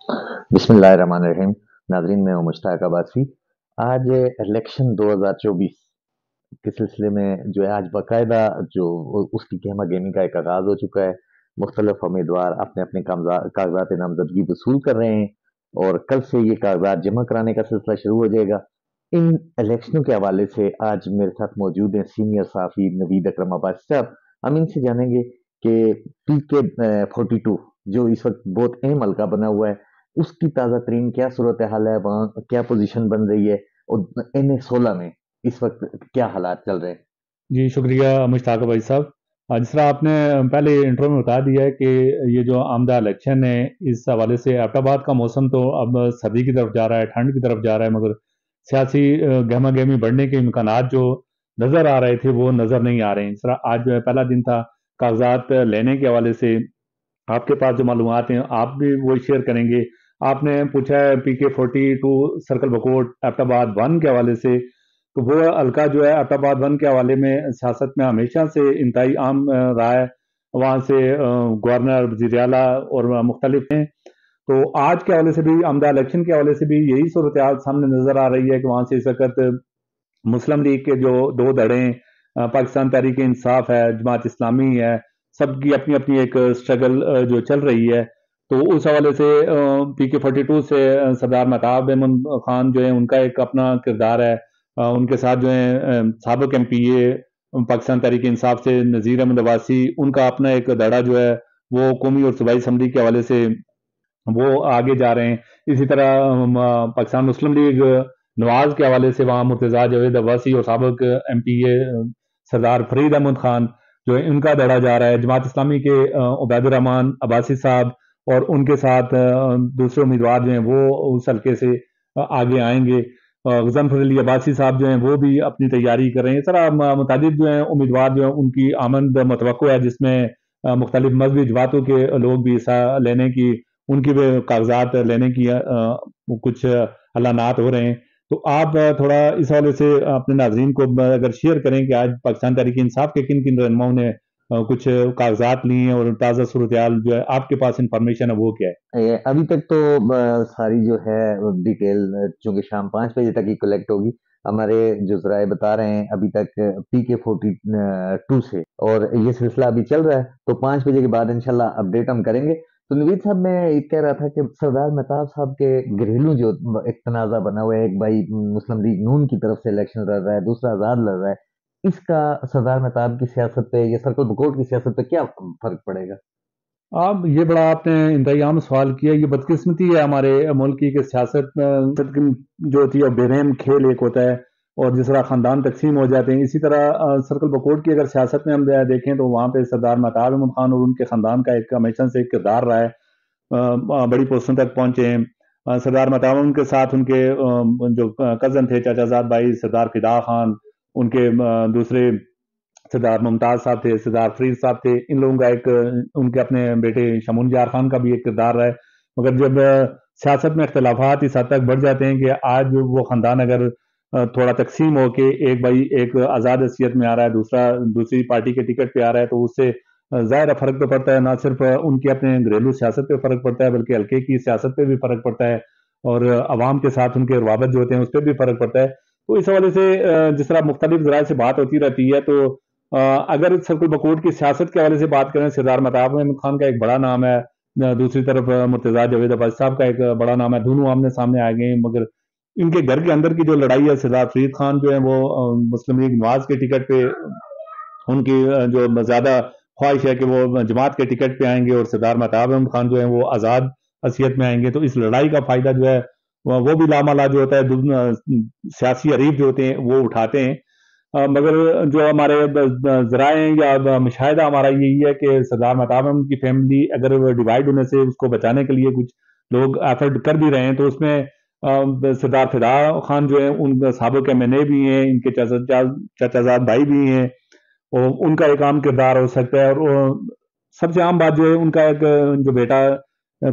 بسم اللہ الرحمن الرحیم. ناظرین، میں ہوں مشتاق عباسی. آج الیکشن 2024 کے سلسلے میں جو ہے آج باقاعدہ جو اس کی گہما گہمی کا ایک آغاز ہو چکا ہے. مختلف امیدوار اپنے اپنے کاغذات نامزدگی وصول کر رہے ہیں اور کل سے یہ کاغذات جمع کرانے کا سلسلہ شروع ہو جائے گا. ان الیکشنوں کے حوالے سے آج میرے ساتھ موجود ہیں سینئر صحافی نوید اکرم عباسی صاحب. ہم ان سے جانیں گے کہ پی کے 42 جو اس وقت بہت اہم حلقہ بنا ہوا ہے، اس کی تازہ ترین کیا صورتحال ہے، وہاں کیا پوزیشن بن رہی ہے، اور این اے 16 میں اس وقت کیا حالات چل رہے ہیں. جی شکریہ مشتاق بھائی صاحب. جس طرح آپ نے پہلے انٹرو میں بتا دیا ہے کہ یہ جو آمدہ الیکشن ہے، اس حوالے سے ایبٹ آباد کا موسم تو اب سردی کی طرف جا رہا ہے، ٹھنڈ کی طرف جا رہا ہے، مگر سیاسی گہما گہمی بڑھنے کے امکانات جو نظر آ رہے تھے وہ نظر نہیں آ رہے ہیں. اس طرح آج جو ہے پہلا دن تھا کاغذات لینے کے حوالے سے. آپ کے پاس جو معلومات ہیں آپ بھی وہ شیئر کریں گے. آپ نے پوچھا ہے پی کے 42 سرکل بکوٹ ایبٹ آباد 1 کے حوالے سے، تو وہ حلقہ جو ہے ایبٹ آباد 1 کے حوالے میں سیاست میں ہمیشہ سے انتہائی عام رہا ہے. وہاں سے گورنر، وزیر اعلیٰ اور مختلف ہیں. تو آج کے حوالے سے بھی، آمدہ الیکشن کے حوالے سے بھی یہی صورتحال سامنے نظر آ رہی ہے کہ وہاں سے اس وقت مسلم لیگ کے جو دو دھڑے ہیں، پاکستان تحریک انصاف ہے، جماعت اسلامی ہے، سب کی اپنی اپنی ایک سٹرگل جو چل رہی ہے. تو اس حوالے سے پی کے 42 سے سردار مہتاب احمد خان جو ہے ان کا ایک اپنا کردار ہے. ان کے ساتھ جو ہیں سابق ایم پی اے پاکستان تحریک انصاف سے نذیر احمد عباسی، ان کا اپنا ایک دھڑا جو ہے وہ قومی اور صوبائی اسمبلی کے حوالے سے وہ آگے جا رہے ہیں. اسی طرح پاکستان مسلم لیگ نواز کے حوالے سے وہاں مرتضیٰ جاوید عباسی اور سابق ایم پی اے سردار فرید احمد خان جو ہے ان کا دھڑا جا رہا ہے. جماعت اسلامی کے عبید الرحمان عباسی صاحب اور ان کے ساتھ دوسرے امیدوار جو ہیں وہ اس حلقے سے آگے آئیں گے. غضنفر علی عباسی صاحب جو ہیں وہ بھی اپنی تیاری کر رہے ہیں. اس طرح متعدد جو ہیں امیدوار جو ہیں ان کی آمد متوقع ہے، جس میں مختلف مذہبی جماعتوں کے لوگ بھی حصہ لینے کی، ان کی بھی کاغذات لینے کی کچھ اعلانات ہو رہے ہیں. تو آپ تھوڑا اس حوالے سے اپنے ناظرین کو اگر شیئر کریں کہ آج پاکستان تحریک انصاف کے کن کن رہنماؤں نے کچھ کاغذات لی ہیں اور تازہ صورتحال جو ہے آپ کے پاس انفارمیشن ہے وہ کیا ہے؟ ابھی تک تو ساری جو ہے ڈیٹیل چونکہ شام 5 بجے تک ہی کلیکٹ ہوگی. ہمارے جو ذرائع بتا رہے ہیں ابھی تک پی کے 42 سے، اور یہ سلسلہ ابھی چل رہا ہے، تو 5 بجے کے بعد انشاءاللہ اپڈیٹ ہم کریں گے. تو نوید صاحب، میں یہ کہہ رہا تھا کہ سردار مہتاب صاحب کے گھریلو جو ایک تنازع بنا ہوا ہے، ایک بھائی مسلم لیگ نون کی طرف سے الیکشن لڑ رہا ہے، دوسرا آزاد لڑ رہا ہے، اس کا سردار مہتاب کی سیاست پہ یا سرکل بکوٹ کی سیاست پہ کیا فرق پڑے گا؟ اب یہ بڑا آپ نے انتہائی عام سوال کیا. یہ بدقسمتی ہے ہمارے ملک کی کہ سیاست جو ہوتی ہے بے رحم کھیل ایک ہوتا ہے، اور جس طرح خاندان تقسیم ہو جاتے ہیں، اسی طرح سرکل بکوٹ کی اگر سیاست میں ہم دیکھیں تو وہاں پہ سردار مہتاب احمد خان اور ان کے خاندان کا ایک ہمیشہ سے ایک کردار رہا ہے. بڑی پوسٹوں تک پہنچے ہیں. سردار مہتاب ان کے ساتھ ان کے جو کزن تھے، چاچا زاد بھائی سردار فدا خان، ان کے دوسرے سردار ممتاز صاحب تھے، سردار فرید صاحب تھے. ان لوگوں کا ایک ان کے اپنے بیٹے شمون جار خان کا بھی ایک کردار رہا ہے. مگر جب سیاست میں اختلافات اس حد تک بڑھ جاتے ہیں کہ آج وہ خاندان اگر تھوڑا تقسیم ہو کے ایک بھائی ایک آزاد حیثیت میں آ رہا ہے، دوسری پارٹی کے ٹکٹ پہ آ رہا ہے، تو اس سے ظاہر فرق تو پڑتا ہے. نہ صرف ان کے اپنے گھریلو سیاست پہ فرق پڑتا ہے بلکہ حلقے کی سیاست پہ بھی فرق پڑتا ہے، اور عوام کے ساتھ ان کے روابط جو ہوتے ہیں اس پہ بھی فرق پڑتا ہے. تو اس حوالے سے جس طرح مختلف ذرائع سے بات ہوتی رہتی ہے، تو اگر سرکل بکوٹ کی سیاست کے حوالے سے بات کریں، سردار مہتاب احمد خان کا ایک بڑا نام ہے، دوسری طرف مرتضیٰ جاوید عباسی صاحب کا ایک بڑا نام ہے. دونوں آمنے سامنے آ گئے ہیں. مگر ان کے گھر کے اندر کی جو لڑائی ہے، سردار فرید خان جو ہے وہ مسلم لیگ نواز کے ٹکٹ پہ، ان کی جو زیادہ خواہش ہے کہ وہ جماعت کے ٹکٹ پہ آئیں گے، اور سردار مہتاب احمد خان جو ہے وہ آزاد حیثیت میں آئیں گے. تو اس لڑائی کا فائدہ جو ہے وہ بھی لامالا جو ہوتا ہے سیاسی حریف جو ہوتے ہیں وہ اٹھاتے ہیں. مگر جو ہمارے ذرائع ہیں یا مشاہدہ ہمارا یہی ہے کہ سردار مہتاب احمد کی فیملی اگر ڈیوائڈ ہونے سے اس کو بچانے کے لیے کچھ لوگ ایفرٹ کر بھی رہے ہیں، تو اس میں سردار فدا خان جو ہیں ان کا سابق ایم این اے بھی ہیں، ان کے چاچا زاد بھائی بھی ہیں، اور ان کا ایک عام کردار ہو سکتا ہے. اور سب سے عام بات جو ہے ان کا ایک جو بیٹا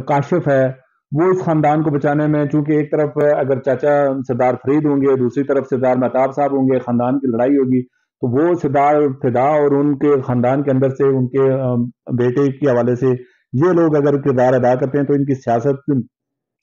کاشف ہے، وہ اس خاندان کو بچانے میں، چونکہ ایک طرف اگر چاچا سردار فرید ہوں گے، دوسری طرف سردار مہتاب صاحب ہوں گے، خاندان کی لڑائی ہوگی، تو وہ سردار فدا اور ان کے خاندان کے اندر سے ان کے بیٹے کے حوالے سے یہ لوگ اگر کردار ادا کرتے ہیں تو ان کی سیاست